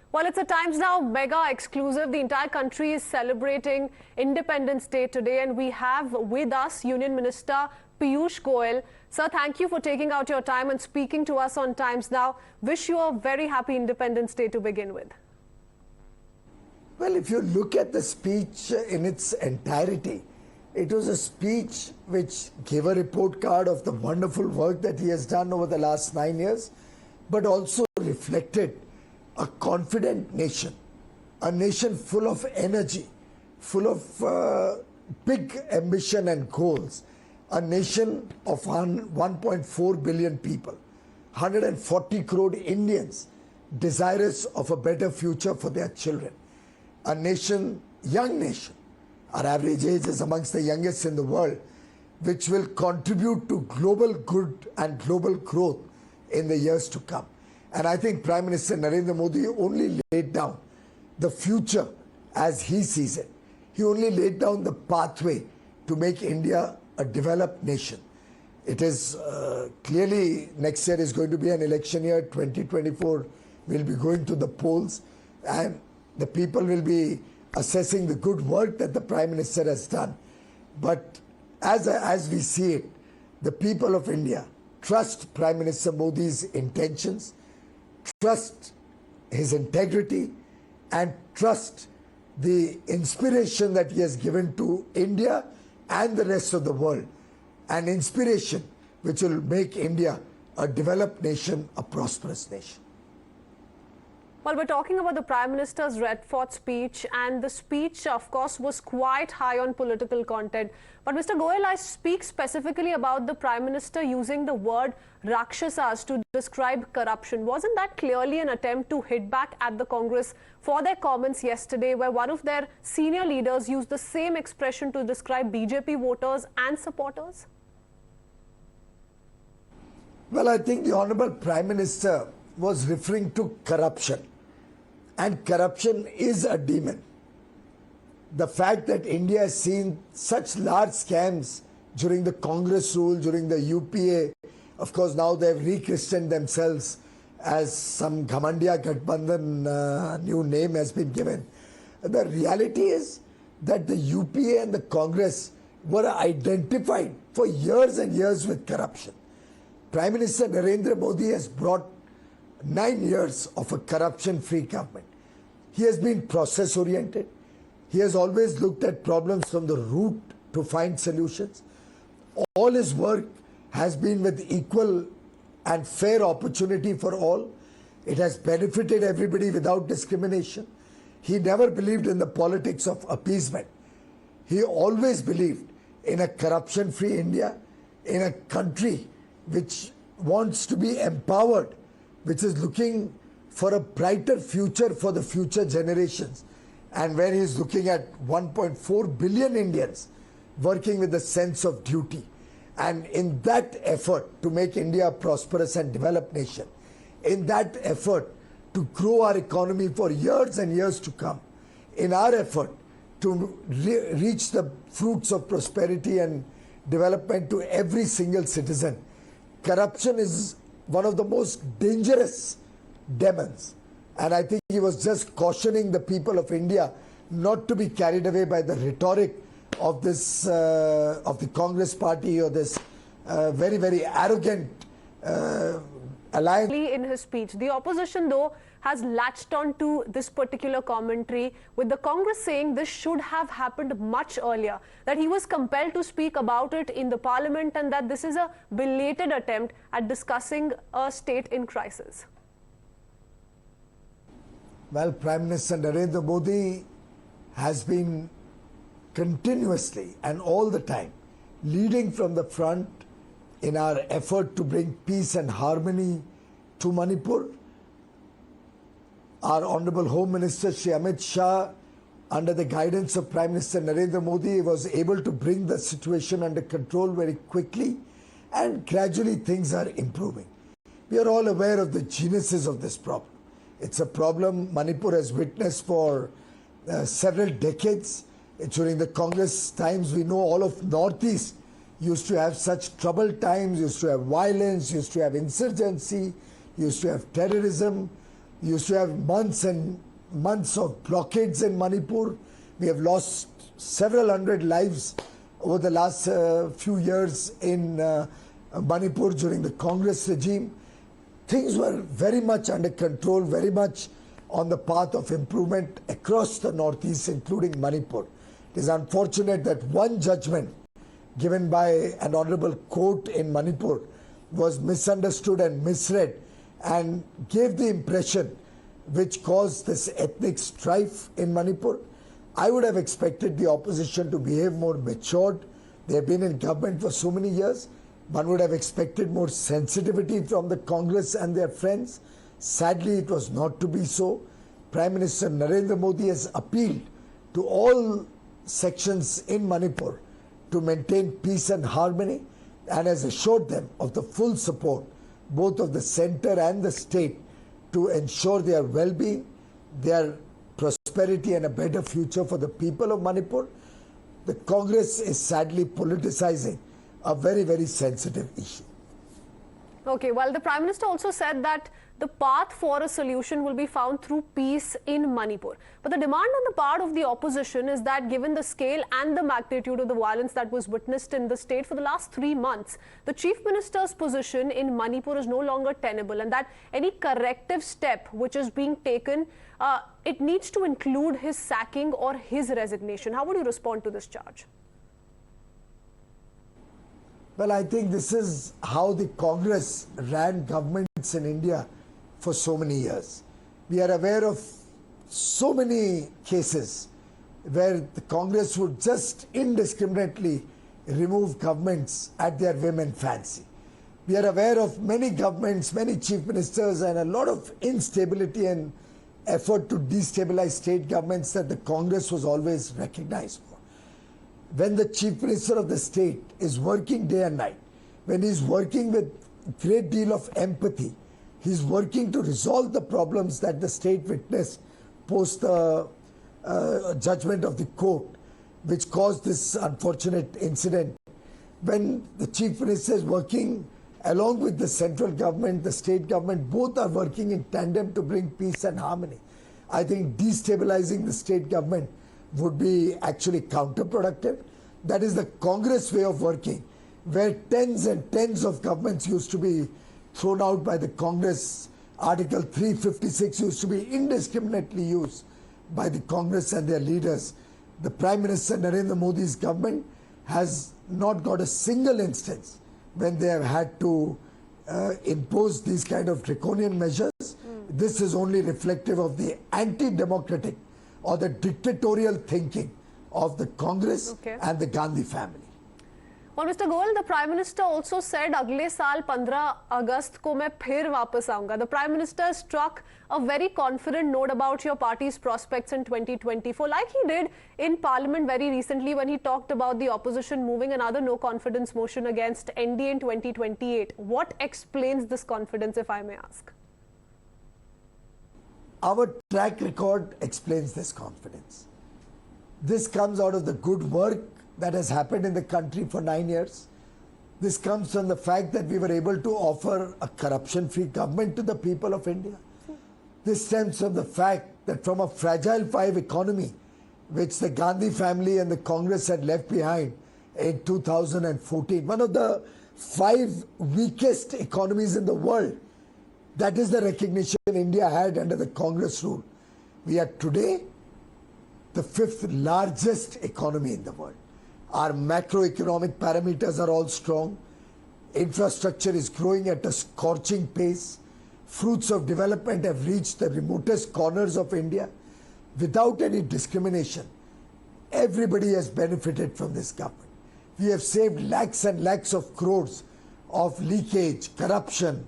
Well, it's a Times Now mega exclusive. The entire country is celebrating Independence Day today, and we have with us Union Minister Piyush Goyal. Sir, thank you for taking out your time and speaking to us on Times Now. Wish you a very happy Independence Day to begin with. Well, if you look at the speech in its entirety, it was a speech which gave a report card of the wonderful work that he has done over the last 9 years, but also reflected a confident nation, a nation full of energy, full of big ambition and goals, a nation of 1.4 billion people, 140 crore Indians desirous of a better future for their children, a nation, young nation, our average age is amongst the youngest in the world, which will contribute to global good and global growth in the years to come. And I think Prime Minister Narendra Modi only laid down the future as he sees it. He only laid down the pathway to make India a developed nation. It is clearly next year is going to be an election year. 2024 will be going to the polls, and the people will be assessing the good work that the Prime Minister has done. But as we see it, the people of India trust Prime Minister Modi's intentions, trust his integrity, and trust the inspiration that he has given to India and the rest of the world. An inspiration which will make India a developed nation, a prosperous nation. Well, we're talking about the Prime Minister's Red Fort speech, and the speech, of course, was quite high on political content. But Mr. Goyal, I speak specifically about the Prime Minister using the word Rakshasas to describe corruption. Wasn't that clearly an attempt to hit back at the Congress for their comments yesterday, where one of their senior leaders used the same expression to describe BJP voters and supporters? Well, I think the Honorable Prime Minister was referring to corruption. And corruption is a demon. The fact that India has seen such large scams during the Congress rule, during the UPA, of course now they've rechristened themselves as some Ghamandiya Gathbandhan new name has been given. The reality is that the UPA and the Congress were identified for years and years with corruption. Prime Minister Narendra Modi has brought 9 years of a corruption-free government. He has been process-oriented. He has always looked at problems from the root to find solutions. All his work has been with equal and fair opportunity for all. It has benefited everybody without discrimination. He never believed in the politics of appeasement. He always believed in a corruption-free India, in a country which wants to be empowered, which is looking for a brighter future for the future generations, and where he is looking at 1.4 billion Indians working with a sense of duty. And in that effort to make India a prosperous and developed nation, in that effort to grow our economy for years and years to come, in our effort to reach the fruits of prosperity and development to every single citizen, corruption is one of the most dangerous demons. And I think he was just cautioning the people of India not to be carried away by the rhetoric of this, of the Congress party, or this very, very arrogant alliance. In his speech, the opposition, though, has latched on to this particular commentary, with the Congress saying this should have happened much earlier, that he was compelled to speak about it in the Parliament, and that this is a belated attempt at discussing a state in crisis. Well, Prime Minister Narendra Modi has been continuously and all the time leading from the front in our effort to bring peace and harmony to Manipur. Our Honorable Home Minister Shri Amit Shah, under the guidance of Prime Minister Narendra Modi, was able to bring the situation under control very quickly, and gradually things are improving. We are all aware of the genesis of this problem. It's a problem Manipur has witnessed for several decades. During the Congress times, we know all of Northeast used to have such troubled times, used to have violence, used to have insurgency, used to have terrorism. We used to have months and months of blockades in Manipur. We have lost several hundred lives over the last few years in Manipur during the Congress regime. Things were very much under control, very much on the path of improvement across the northeast, including Manipur. It is unfortunate that one judgment given by an honorable court in Manipur was misunderstood and misread and gave the impression which caused this ethnic strife in Manipur. I would have expected the opposition to behave more matured. They have been in government for so many years. One would have expected more sensitivity from the Congress and their friends. Sadly, it was not to be so. Prime Minister Narendra Modi has appealed to all sections in Manipur to maintain peace and harmony and has assured them of the full support both of the centre and the state to ensure their well-being, their prosperity and a better future for the people of Manipur. The Congress is sadly politicizing a very, very sensitive issue. Okay, well, the Prime Minister also said that the path for a solution will be found through peace in Manipur. But the demand on the part of the opposition is that given the scale and the magnitude of the violence that was witnessed in the state for the last 3 months, the Chief Minister's position in Manipur is no longer tenable, and that any corrective step which is being taken, it needs to include his sacking or his resignation. How would you respond to this charge? Well, I think this is how the Congress ran governments in India for so many years. We are aware of so many cases where the Congress would just indiscriminately remove governments at their whim and fancy. We are aware of many governments, many chief ministers, and a lot of instability and effort to destabilize state governments that the Congress was always recognized for. When the chief minister of the state is working day and night, when he is working with a great deal of empathy, he is working to resolve the problems that the state witnessed post the judgment of the court, which caused this unfortunate incident. When the chief minister is working along with the central government, the state government, both are working in tandem to bring peace and harmony. I think destabilizing the state government would be actually counterproductive. That is the Congress way of working, where tens and tens of governments used to be thrown out by the Congress. Article 356 used to be indiscriminately used by the Congress and their leaders. The Prime Minister Narendra Modi's government has not got a single instance when they have had to impose these kind of draconian measures. This is only reflective of the anti-democratic or the dictatorial thinking of the Congress and the Gandhi family. Well, Mr. Goyal, the Prime Minister also said, "Agle saal 15 August ko main phir wapas aunga." The Prime Minister struck a very confident note about your party's prospects in 2024, like he did in Parliament very recently when he talked about the opposition moving another no-confidence motion against NDA in 2028. What explains this confidence, if I may ask? Our track record explains this confidence. This comes out of the good work that has happened in the country for 9 years. This comes from the fact that we were able to offer a corruption-free government to the people of India. This stems from the fact that from a fragile 5 economy, which the Gandhi family and the Congress had left behind in 2014, one of the 5 weakest economies in the world, that is the recognition India had under the Congress rule. We are today the 5th largest economy in the world. Our macroeconomic parameters are all strong. Infrastructure is growing at a scorching pace. Fruits of development have reached the remotest corners of India without any discrimination. Everybody has benefited from this government. We have saved lakhs and lakhs of crores of leakage, corruption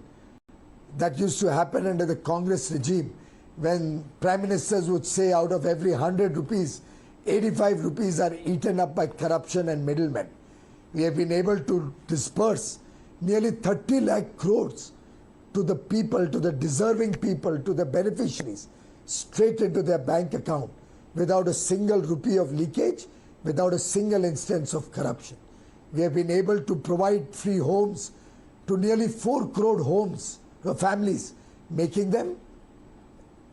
that used to happen under the Congress regime, when prime ministers would say out of every 100 rupees, 85 rupees are eaten up by corruption and middlemen. We have been able to disperse nearly 30 lakh crores to the people, to the deserving people, to the beneficiaries, straight into their bank account without a single rupee of leakage, without a single instance of corruption. We have been able to provide free homes to nearly 4 crore homes, families, making them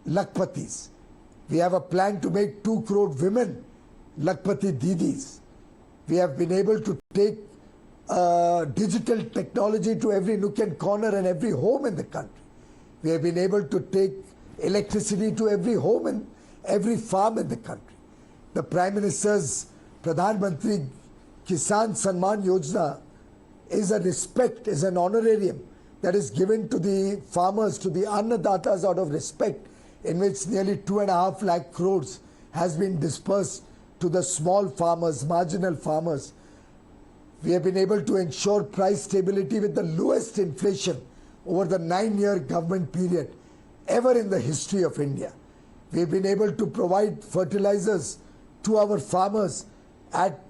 Lakpatis. We have a plan to make 2 crore women Lakpati Didis. We have been able to take digital technology to every nook and corner and every home in the country. We have been able to take electricity to every home and every farm in the country. The Prime Minister's Pradhan Mantri Kisan Samman Yojana is a respect, is an honorarium that is given to the farmers, to the Annadatas out of respect, in which nearly 2.5 lakh crores has been dispersed to the small farmers, marginal farmers. We have been able to ensure price stability with the lowest inflation over the 9-year government period ever in the history of India. We have been able to provide fertilizers to our farmers at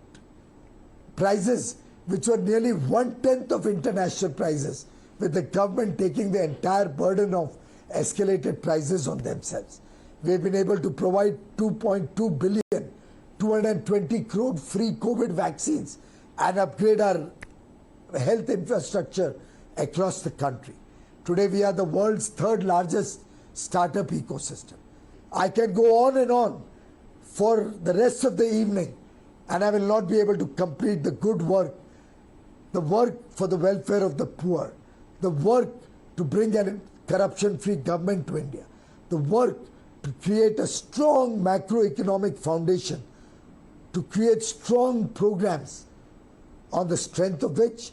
prices which were nearly 1/10 of international prices, with the government taking the entire burden of escalated prices on themselves. We have been able to provide 2.2 billion, 220 crore free COVID vaccines and upgrade our health infrastructure across the country. Today we are the world's 3rd largest startup ecosystem. I can go on and on for the rest of the evening, and I will not be able to complete the good work, the work for the welfare of the poor, the work to bring a corruption-free government to India, the work to create a strong macroeconomic foundation, to create strong programs on the strength of which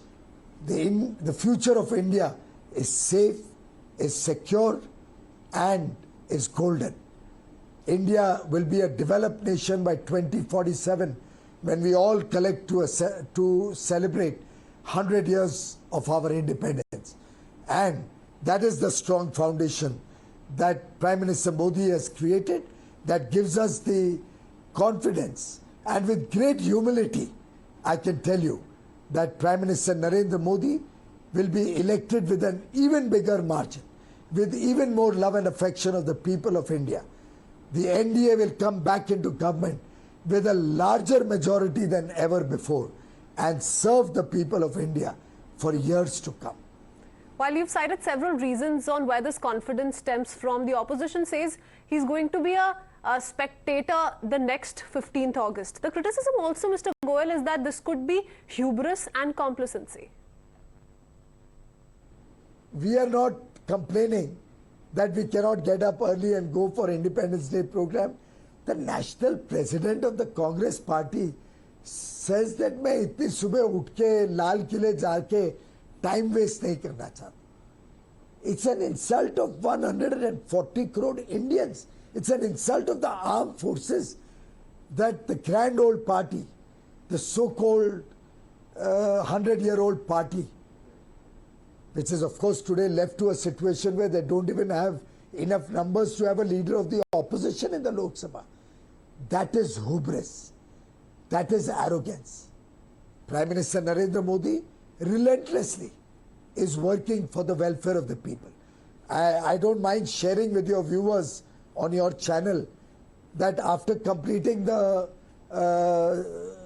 the future of India is safe, is secure, and is golden. India will be a developed nation by 2047 when we all collect to celebrate 100 years of our independence. And that is the strong foundation that Prime Minister Modi has created, that gives us the confidence. And with great humility, I can tell you that Prime Minister Narendra Modi will be elected with an even bigger margin, with even more love and affection of the people of India. The NDA will come back into government with a larger majority than ever before and serve the people of India for years to come. While you've cited several reasons on where this confidence stems from, the opposition says he's going to be a spectator the next 15th August. The criticism also, Mr. Goyal, is that this could be hubris and complacency. We are not complaining that we cannot get up early and go for Independence Day program. The national president of the Congress party says that मैं इतनी सुबह उठ के लाल किले जाके time waste नहीं करना चाहता. It's an insult of 140 crore Indians. It's an insult of the armed forces that the grand old party, the so-called 100-year-old party, which is of course today left to a situation where they don't even have enough numbers to have a leader of the opposition in the Lok Sabha. That is hubris. That is arrogance. Prime Minister Narendra Modi relentlessly is working for the welfare of the people. I don't mind sharing with your viewers on your channel that after completing the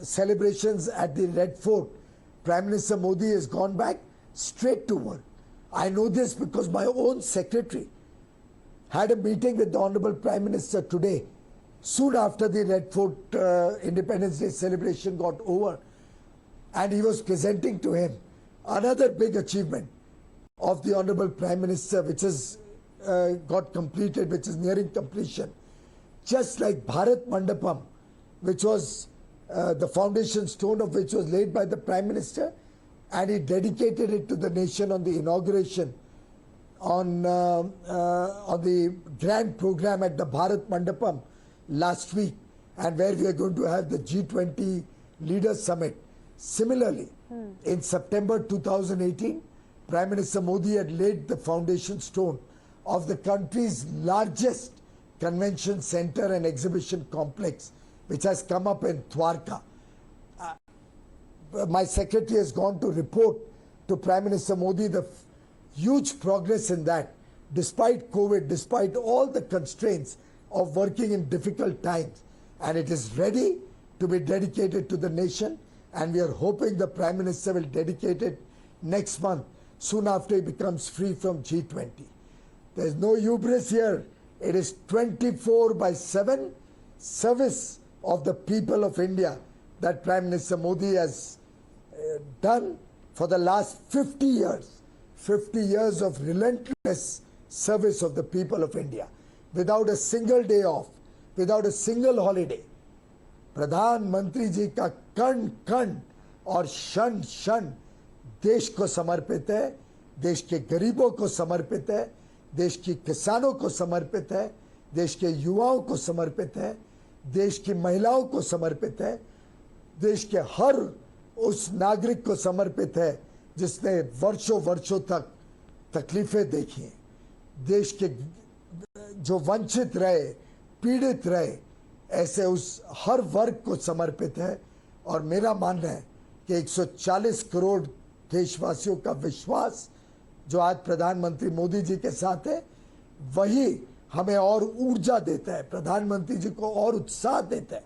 celebrations at the Red Fort, Prime Minister Modi has gone back straight to work. I know this because my own secretary had a meeting with the Honorable Prime Minister today, soon after the Red Fort Independence Day celebration got over, and he was presenting to him another big achievement of the Honorable Prime Minister, which has got completed, which is nearing completion. Just like Bharat Mandapam, which was the foundation stone of which was laid by the Prime Minister, and he dedicated it to the nation on the inauguration on the grand program at the Bharat Mandapam last week, and where we are going to have the G20 Leaders Summit. Similarly, in September 2018, Prime Minister Modi had laid the foundation stone of the country's largest convention center and exhibition complex, which has come up in Dwarka. My secretary has gone to report to Prime Minister Modi the huge progress in that, despite COVID, despite all the constraints of working in difficult times. And it is ready to be dedicated to the nation, and we are hoping the Prime Minister will dedicate it next month, soon after he becomes free from G20. There is no hubris here. It is 24/7 service of the people of India that Prime Minister Modi has done for the last 50 years. 50 years of relentless service of the people of India, without a single day off, without a single holiday. प्रधानमंत्री जी का कण कण और क्षण क्षण देश को समर्पित है, देश के गरीबों को समर्पित है, देश के किसानों को समर्पित है, देश के युवाओं को समर्पित है, देश की महिलाओं को समर्पित है, देश के हर उस नागरिक को समर्पित है जिसने वर्षों वर्षों तक तकलीफें देखी हैं, देश के जो वंचित रहे, पीड़ित रहे, ऐसे उस हर वर्ग को समर्पित है। और मेरा मानना है कि 140 करोड़ देशवासियों का विश्वास जो आज प्रधानमंत्री मोदी जी के साथ है, वही हमें और ऊर्जा देता है, प्रधानमंत्री जी को और उत्साह देता है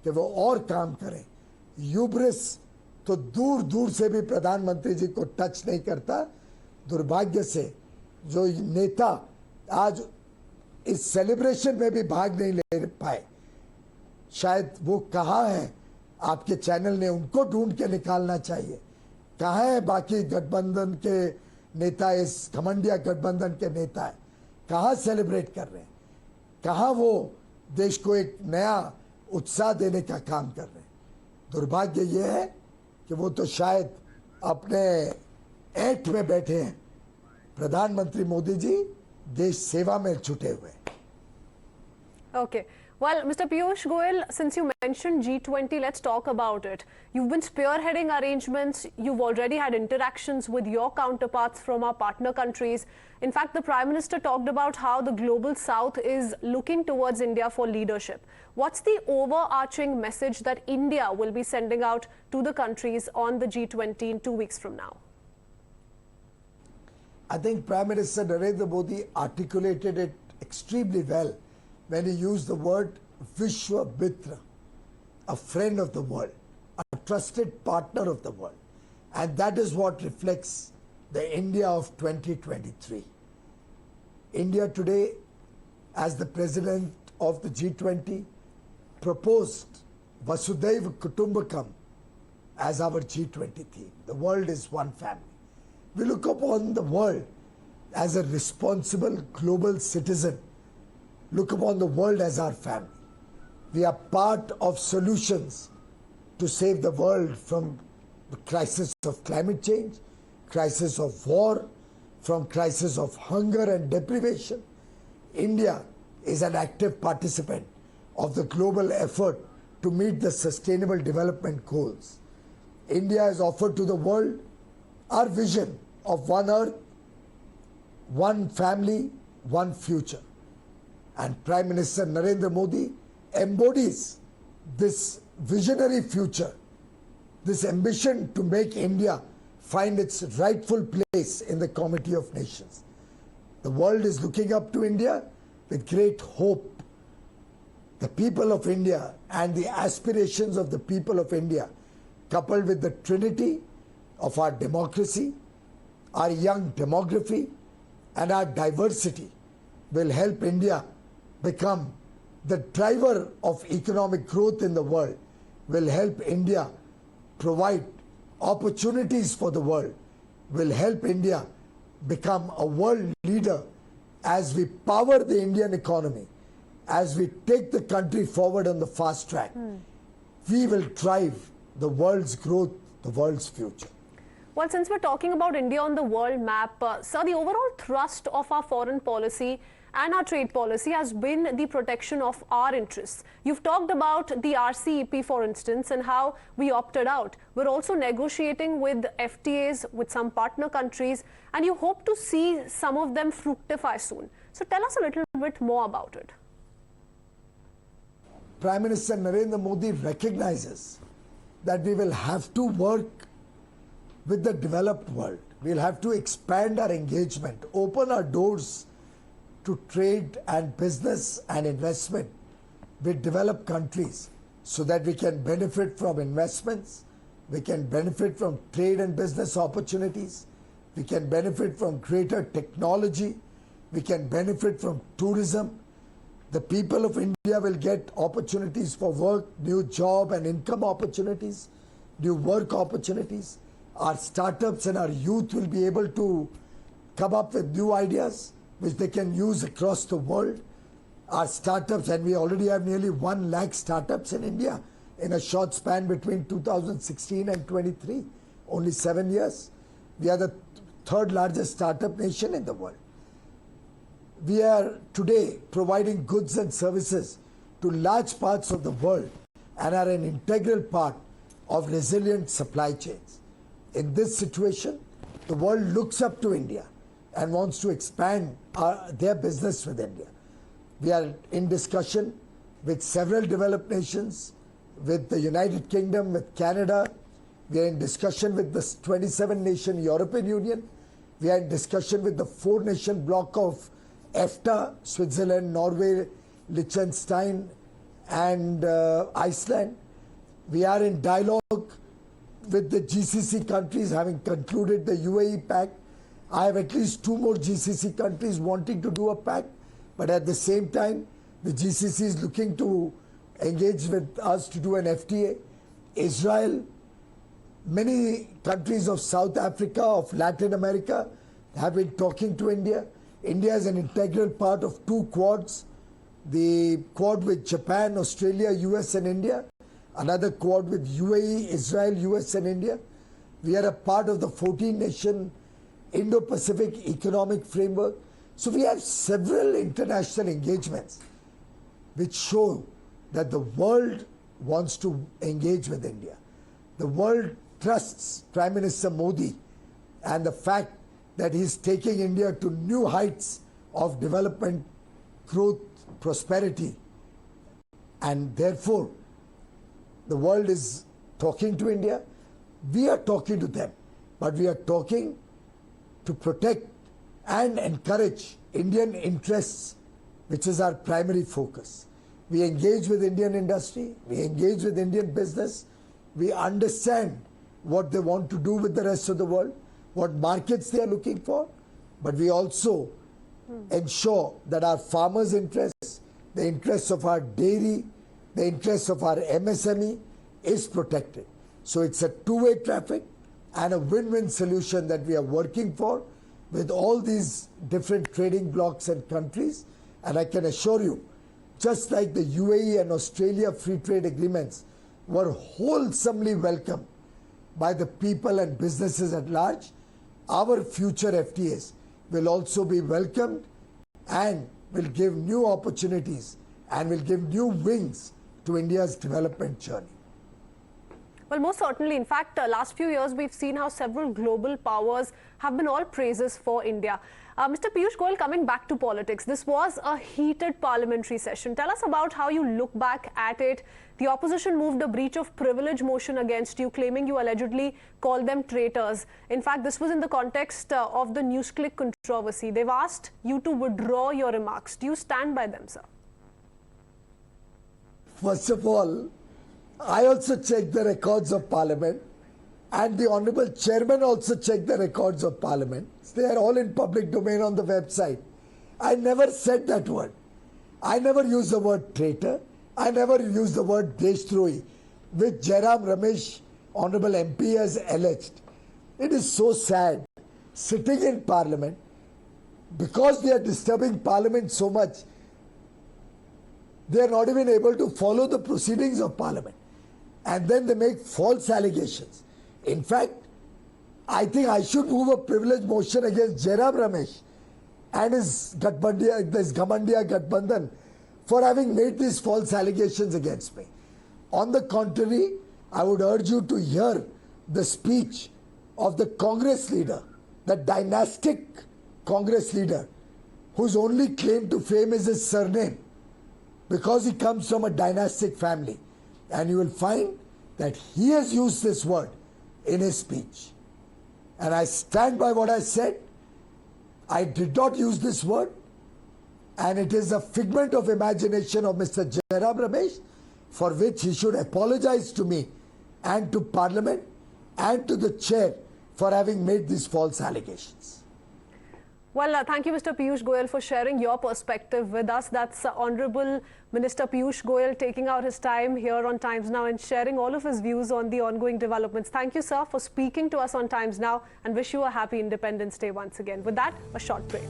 कि वो और काम करें। ह्यूब्रिस तो दूर दूर से भी प्रधानमंत्री जी को टच नहीं करता। दुर्भाग्य से जो नेता आज इस सेलिब्रेशन में भी भाग नहीं ले पाए, शायद वो कहाँ हैं, आपके चैनल ने उनको ढूंढ के निकालना चाहिए। कहाँ है बाकी गठबंधन के नेता, इस घमंडिया गठबंधन के नेता है, कहाँ सेलिब्रेट कर रहे हैं, कहाँ वो देश को एक नया उत्साह देने का काम कर रहे हैं। दुर्भाग्य ये है कि वो तो शायद अपने ऐठ में बैठे हैं। प्रधानमंत्री मोदी जी देश सेवा में छुटे हुए हैं। Okay. Well, Mr. Piyush Goyal, since you mentioned G20, let's talk about it. You've been spearheading arrangements. You've already had interactions with your counterparts from our partner countries. In fact, the Prime Minister talked about how the global South is looking towards India for leadership. What's the overarching message that India will be sending out to the countries on the G20 in 2 weeks from now? I think Prime Minister Narendra Modi articulated it extremely well when he used the word Vishwa Mitra, a friend of the world, a trusted partner of the world. And that is what reflects the India of 2023. India today, as the president of the G20, proposed Vasudhaiva Kutumbakam as our G20 theme. The world is one family. We look upon the world as a responsible global citizen. Look upon the world as our family. We are part of solutions to save the world from the crisis of climate change, crisis of war, from crisis of hunger and deprivation. India is an active participant of the global effort to meet the sustainable development goals. India has offered to the world our vision of one earth, one family, one future. And Prime Minister Narendra Modi embodies this visionary future, this ambition to make India find its rightful place in the Committee of Nations. The world is looking up to India with great hope. The people of India and the aspirations of the people of India, coupled with the trinity of our democracy, our young demography, and our diversity, will help India become the driver of economic growth in the world, will help India provide opportunities for the world, will help India become a world leader as we power the Indian economy, as we take the country forward on the fast track. We will drive the world's growth, the world's future. Well, since we're talking about India on the world map, sir, the overall thrust of our foreign policy and our trade policy has been the protection of our interests. You've talked about the RCEP, for instance, and how we opted out. We're also negotiating with FTAs with some partner countries, and you hope to see some of them fructify soon. So tell us a little bit more about it. Prime Minister Narendra Modi recognizes that we will have to work with the developed world. We'll have to expand our engagement, open our doors to trade and business and investment with developed countries so that we can benefit from investments, we can benefit from trade and business opportunities, we can benefit from greater technology, we can benefit from tourism, The people of India will get opportunities for work, new job and income opportunities, new work opportunities. Our startups and our youth will be able to come up with new ideas which they can use across the world. Our startups, and we already have nearly 1 lakh startups in India in a short span between 2016 and 23, only 7 years. We are the 3rd largest startup nation in the world. We are today providing goods and services to large parts of the world and are an integral part of resilient supply chains. In this situation, the world looks up to India and wants to expand their business with India. We are in discussion with several developed nations, with the United Kingdom, with Canada. We are in discussion with the 27-nation European Union. We are in discussion with the 4-nation bloc of EFTA, Switzerland, Norway, Liechtenstein and Iceland. We are in dialogue with the GCC countries, having concluded the UAE pact. I have at least 2 more GCC countries wanting to do a pact, but at the same time, the GCC is looking to engage with us to do an FTA. Israel, many countries of South Africa, of Latin America have been talking to India. India is an integral part of 2 quads, the quad with Japan, Australia, US and India, another quad with UAE, Israel, US and India. We are a part of the 14-nation Indo-Pacific Economic Framework. So we have several international engagements which show that the world wants to engage with India. The world trusts Prime Minister Modi and the fact that he is taking India to new heights of development, growth, prosperity. And therefore, the world is talking to India. We are talking to them, but we are talking to protect and encourage Indian interests, which is our primary focus. We engage with Indian industry, we engage with Indian business, we understand what they want to do with the rest of the world, what markets they are looking for, but we also ensure that our farmers' interests, the interests of our dairy, the interests of our MSME is protected. So it's a two-way traffic and a win-win solution that we are working for with all these different trading blocs and countries. And I can assure you, just like the UAE and Australia free trade agreements were wholesomely welcomed by the people and businesses at large, our future FTAs will also be welcomed and will give new opportunities and will give new wings to India's development journey. Well, most certainly. In fact, last few years, we've seen how several global powers have been all praises for India. Mr. Piyush Goyal, coming back to politics, this was a heated parliamentary session. Tell us about how you look back at it. The opposition moved a breach of privilege motion against you, claiming you allegedly called them traitors. In fact, this was in the context of the NewsClick controversy. They've asked you to withdraw your remarks. Do you stand by them, sir? First of all, I also checked the records of Parliament, and the Honourable Chairman also checked the records of Parliament. They are all in public domain on the website. I never said that word. I never used the word traitor. I never used the word Deshtrohi, which Jairam Ramesh, Honourable MP, has alleged. It is so sad, sitting in Parliament, because they are disturbing Parliament so much, they are not even able to follow the proceedings of Parliament. And then they make false allegations. In fact, I think I should move a privilege motion against Jairam Ramesh and his Gathbandia, this Gamandia Gathbandhan for having made these false allegations against me. On the contrary, I would urge you to hear the speech of the Congress leader, the dynastic Congress leader, whose only claim to fame is his surname, because he comes from a dynastic family. And you will find that he has used this word in his speech. And I stand by what I said. I did not use this word. And it is a figment of imagination of Mr. Jairam Ramesh, for which he should apologize to me and to Parliament and to the chair for having made these false allegations. Well, thank you, Mr. Piyush Goyal, for sharing your perspective with us. That's Honorable Minister Piyush Goyal taking out his time here on Times Now and sharing all of his views on the ongoing developments. Thank you, sir, for speaking to us on Times Now, and wish you a happy Independence Day once again. With that, a short break.